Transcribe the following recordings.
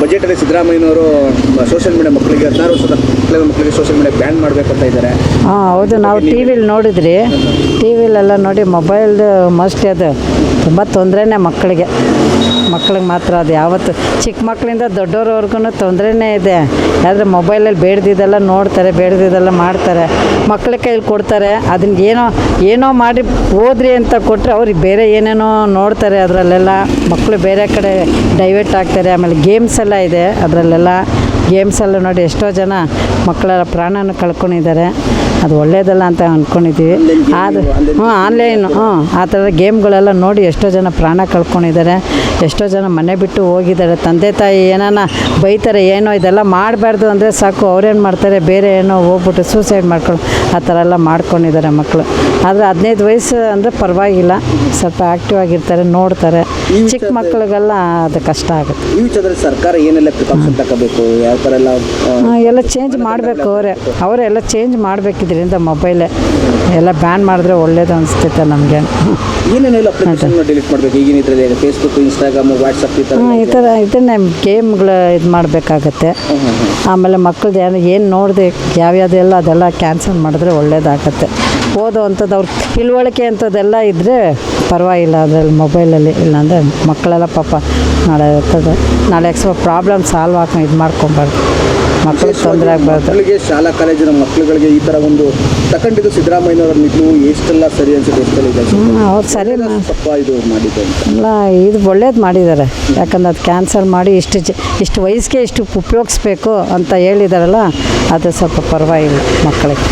ಬಜೆಟಲ್ಲಿ ಸಿದ್ದರಾಮಯ್ಯನವರು social media ಮಕ್ಕಳಿಗೆ 16 ವರ್ಷದ ಮಕ್ಕಳಿಗೆ ಸೋಷಿಯಲ್ ಮೀಡಿಯಾ ಬ್ಯಾನ್ ಮಾಡಬೇಕಂತ ಇದ್ದಾರೆ. ಹೌದು, ನಾವು ಟಿ ವಿಲಿ ನೋಡಿದ್ರಿ, ಟಿ ವಿಲೆಲ್ಲ ನೋಡಿ ಮೊಬೈಲ್ದು ಮಸ್ಟ್ ಅದು ತುಂಬ ತೊಂದರೆನೇ ಮಕ್ಕಳಿಗೆ ಮಾತ್ರ. ಅದು ಯಾವತ್ತು ಚಿಕ್ಕ ಮಕ್ಕಳಿಂದ ದೊಡ್ಡವ್ರವ್ರಿಗೂ ತೊಂದರೆನೇ ಇದೆ. ಆದರೆ ಮೊಬೈಲಲ್ಲಿ ಬೇಡ್ದಿದ್ದೆಲ್ಲ ನೋಡ್ತಾರೆ, ಬೇಡ್ದಿದ್ದೆಲ್ಲ ಮಾಡ್ತಾರೆ, ಮಕ್ಕಳ ಕೈಲಿ ಕೊಡ್ತಾರೆ. ಅದನ್ನ ಏನೋ ಮಾಡಿ ಓದ್ರಿ ಅಂತ ಕೊಟ್ಟರೆ ಅವ್ರಿಗೆ ಬೇರೆ ಏನೇನೋ ನೋಡ್ತಾರೆ. ಅದರಲ್ಲೆಲ್ಲ ಮಕ್ಕಳು ಬೇರೆ ಕಡೆ ಡೈವರ್ಟ್ ಆಗ್ತಾರೆ. ಆಮೇಲೆ ಗೇಮ್ಸ್ ಎಲ್ಲ ಇದೆ, ಅದರಲ್ಲೆಲ್ಲ ಗೇಮ್ಸೆಲ್ಲ ನೋಡಿ ಎಷ್ಟೋ ಜನ ಮಕ್ಕಳ ಪ್ರಾಣನ ಕಳ್ಕೊಂಡಿದ್ದಾರೆ. ಅದು ಒಳ್ಳೆಯದಲ್ಲ ಅಂತ ಅಂದ್ಕೊಂಡಿದ್ದೀವಿ. ಆದರೆ ಆನ್ಲೈನು ಆ ಥರದ ಗೇಮ್ಗಳೆಲ್ಲ ನೋಡಿ ಎಷ್ಟೋ ಜನ ಪ್ರಾಣ ಕಳ್ಕೊಂಡಿದ್ದಾರೆ, ಎಷ್ಟೋ ಜನ ಮನೆ ಬಿಟ್ಟು ಹೋಗಿದ್ದಾರೆ. ತಂದೆ ತಾಯಿ ಏನಾನ ಬೈತಾರೆ, ಏನೋ ಇದೆಲ್ಲ ಮಾಡಬಾರ್ದು ಅಂದರೆ ಸಾಕು, ಅವ್ರೇನು ಮಾಡ್ತಾರೆ, ಬೇರೆ ಏನೋ ಹೋಗ್ಬಿಟ್ಟು ಸೂಸೈಡ್ ಮಾಡ್ಕೊಂಡು ಆ ಥರ ಎಲ್ಲ ಮಾಡ್ಕೊಂಡಿದ್ದಾರೆ ಮಕ್ಕಳು. ಆದರೆ 15 ವಯಸ್ಸು ಅಂದರೆ ಪರವಾಗಿಲ್ಲ, ಸ್ವಲ್ಪ ಆ್ಯಕ್ಟಿವ್ ಆಗಿರ್ತಾರೆ, ನೋಡ್ತಾರೆ. ಚಿಕ್ಕ ಮಕ್ಕಳಿಗೆಲ್ಲ ಅದು ಕಷ್ಟ ಆಗುತ್ತೆ. ಈ ವಿಚಾರದಲ್ಲಿ ಸರ್ಕಾರ ಏನೆಲ್ಲ ಪ್ರಿಕಾಷನ್ ತಗೋಬೇಕು, ಯಾವ ಥರ ಎಲ್ಲ ಚೇಂಜ್ ಮಾಡಬೇಕು. ಅವರೆಲ್ಲ ಚೇಂಜ್ ಮಾಡಬೇಕು. ಇದರಿಂದ ಮೊಬೈಲೇ ಎಲ್ಲ ಬ್ಯಾನ್ ಮಾಡಿದ್ರೆ ಒಳ್ಳೇದು ಅನಿಸ್ತೈತೆ ನಮಗೆ. ಏನೇನೆಲ್ಲ ಅಪ್ಲಿಕೇಶನ್ ಡಿಲೀಟ್ ಮಾಡಬೇಕು ಈಗಿನ ಇದರಲ್ಲಿ? ಫೇಸ್ಬುಕ್, ಇನ್ಸ್ಟಾಗ್ರಾಮು, ವಾಟ್ಸಪ್ ಈ ಥರ ಇದನ್ನೇ ಗೇಮ್ಗಳು ಇದು ಮಾಡಬೇಕಾಗತ್ತೆ. ಆಮೇಲೆ ಮಕ್ಕಳದ್ದು ಏನು ನೋಡಿದೆ ಯಾವ್ಯಾವುದೆಲ್ಲ ಅದೆಲ್ಲ ಕ್ಯಾನ್ಸಲ್ ಮಾಡಿದ್ರೆ ಒಳ್ಳೇದಾಗತ್ತೆ. ಓದೋ ಅಂಥದ್ದು ಅವ್ರ ತಿಳುವಳಿಕೆ ಅಂಥದ್ದೆಲ್ಲ ಇದ್ದರೆ ಪರವಾಗಿಲ್ಲ ಅದರಲ್ಲಿ ಮೊಬೈಲಲ್ಲಿ. ಇಲ್ಲಾಂದರೆ ಮಕ್ಕಳೆಲ್ಲ ಪಾಪ ನಾಳೆ ಪ್ರಾಬ್ಲಮ್ ಸಾಲ್ವ್ ಹಾಕೊಂಡು ಇದು ಮಾಡ್ಕೊಬಾರ್ದು, ಮಕ್ಕಳಿಗೆ ತೊಂದರೆ ಆಗಬಾರ್ದು. ಮಕ್ಕಳಿಗೆ ಶಾಲಾ ಕಾಲೇಜಿನ ಮಕ್ಕಳುಗಳಿಗೆ ಈ ಥರ ಒಂದು ತಗೊಂಡಿದ್ದು ಸಿದ್ದರಾಮಯ್ಯನವರ ನಿಲುವು ಎಷ್ಟೆಲ್ಲ ಸರಿ ಅನ್ಸುತ್ತೆ, ಎಷ್ಟೆಲ್ಲ ಇದೆ? ಅವ್ರು ಸರಿ ತಪ್ಪ ಇದು ಮಾಡಿದ್ದು ಅಂತ ಇಲ್ಲ, ಇದು ಒಳ್ಳೇದು ಮಾಡಿದ್ದಾರೆ. ಯಾಕಂದ್ರೆ ಅದು ಕ್ಯಾನ್ಸಲ್ ಮಾಡಿ ಇಷ್ಟು ವಯಸ್ಸಿಗೆ ಇಷ್ಟು ಉಪಯೋಗಿಸ್ಬೇಕು ಅಂತ ಹೇಳಿದಾರಲ್ಲ, ಅದು ಸ್ವಲ್ಪ ಪರವಾಗಿಲ್ಲ ಮಕ್ಕಳಿಗೆ.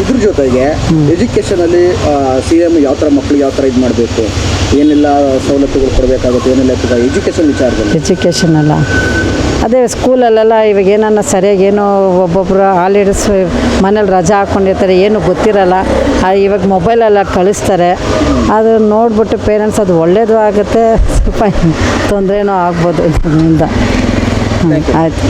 ಇದ್ರ ಜೊತೆಗೆ ಎಜುಕೇಷನಲ್ಲಿ CM ಯಾವ ಥರ ಮಕ್ಕಳಿಗೆ ಯಾವ ಥರ ಇದು ಮಾಡಬೇಕು, ಏನೆಲ್ಲ ಸವಲತ್ತುಗಳು ಕೊಡಬೇಕಾಗುತ್ತೆ, ಏನೆಲ್ಲ ಎಜುಕೇಷನ್ ವಿಚಾರದಲ್ಲಿ? ಎಜುಕೇಷನ್ ಅಲ್ಲ, ಅದೇ ಸ್ಕೂಲಲ್ಲೆಲ್ಲ ಇವಾಗ ಏನನ್ನ ಸರಿಯಾಗಿ ಏನೋ ಒಬ್ಬೊಬ್ಬರು ಹಾಲಿಡೇಸ್ ಮನೇಲಿ ರಜಾ ಹಾಕ್ಕೊಂಡಿರ್ತಾರೆ, ಏನು ಗೊತ್ತಿರಲ್ಲ. ಇವಾಗ ಮೊಬೈಲೆಲ್ಲ ಕಳಿಸ್ತಾರೆ. ಅದು ನೋಡಿಬಿಟ್ಟು ಪೇರೆಂಟ್ಸ್ ಅದು ಒಳ್ಳೇದು ಆಗುತ್ತೆ, ಸ್ವಲ್ಪ ತೊಂದರೆನೂ ಆಗ್ಬೋದು ಇದರಿಂದ. ಆಯಿತು.